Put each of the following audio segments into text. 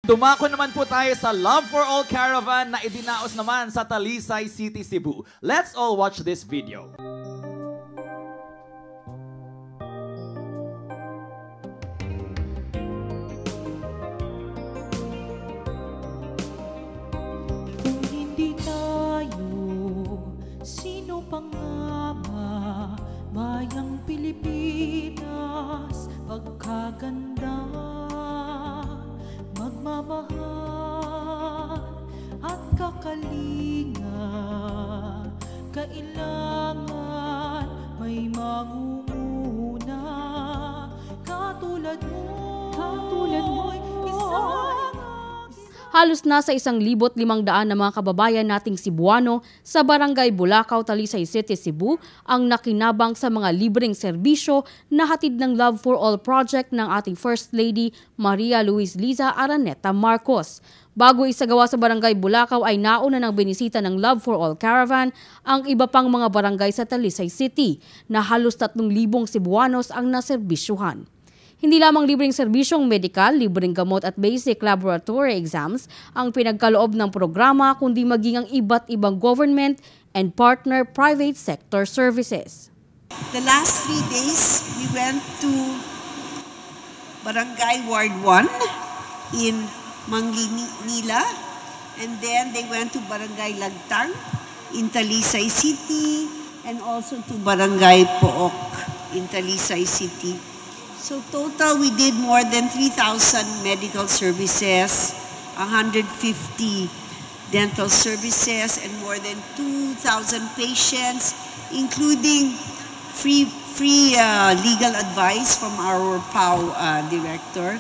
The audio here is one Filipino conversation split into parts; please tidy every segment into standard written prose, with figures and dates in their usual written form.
Dumako naman po tayo sa Love for All Caravan na idinaos naman sa Talisay City, Cebu. Let's all watch this video. Kung hindi tayo, sino pang nga ba? Bayang Pilipinas, pagkaganda, magmamahal at kakalinga. Kailangan may mangunguna katulad mo, Halos nasa 1,500 na mga kababayan nating Cebuano sa Barangay Bulacau, Talisay City, Cebu ang nakinabang sa mga libreng serbisyo na hatid ng Love for All project ng ating First Lady Maria Luis Liza Araneta Marcos. Bago isagawa sa Barangay Bulacau ay nauna ng binisita ng Love for All Caravan ang iba pang mga barangay sa Talisay City na halos 3,000 Cebuanos ang naserbisyuhan. Hindi lamang libreng serbisyong medikal, libreng gamot at basic laboratory exams ang pinagkaloob ng programa kundi maging ang iba't ibang government and partner private sector services. The last 3 days, we went to Barangay Ward 1 in Manginila, and then they went to Barangay Lagtang in Talisay City, and also to Barangay Pook in Talisay City. So total, we did more than 3,000 medical services, 150 dental services, and more than 2,000 patients, including free legal advice from our PAW director.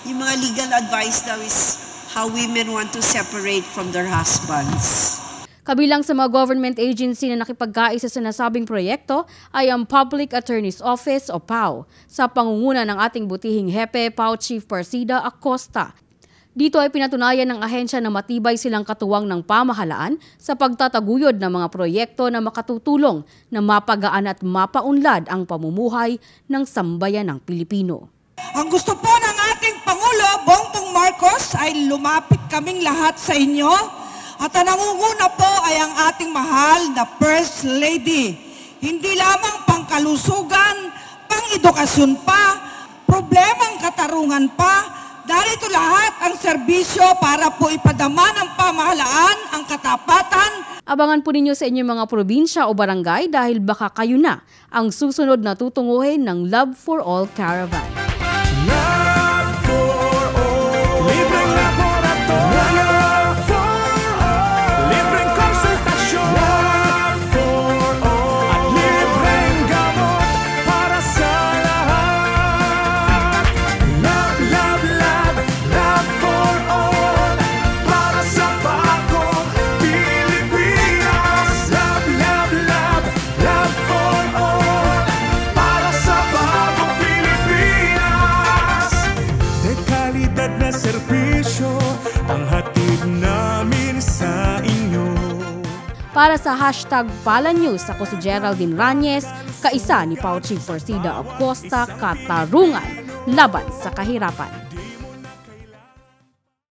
Yung mga legal advice daw is how women want to separate from their husbands. Kabilang sa mga government agency na nakipagkaisa sa nasabing proyekto ay ang Public Attorney's Office o PAO sa pangunguna ng ating butihing hepe, PAO Chief Persida Acosta. Dito ay pinatunayan ng ahensya na matibay silang katuwang ng pamahalaan sa pagtataguyod ng mga proyekto na makatutulong na mapagaan at mapaunlad ang pamumuhay ng sambayan ng Pilipino. Ang gusto po ng ating Pangulo, Bongbong Marcos, ay lumapit kaming lahat sa inyo. At ang nangunguna po ay ang ating mahal na First Lady. Hindi lamang pangkalusugan, pang-edukasyon pa, problemang katarungan pa, narito lahat ang serbisyo para po ipadama ng pamahalaan ang katapatan. Abangan po ninyo sa inyong mga probinsya o barangay dahil baka kayo na ang susunod na tutunguhin ng Love for All Caravan. Love for All. Libreng laboratorio. Para sa #PalaNews, ako si Geraldine Ranyes, kaisa ni PAO Chief Persida Acosta, Katarungan laban sa kahirapan.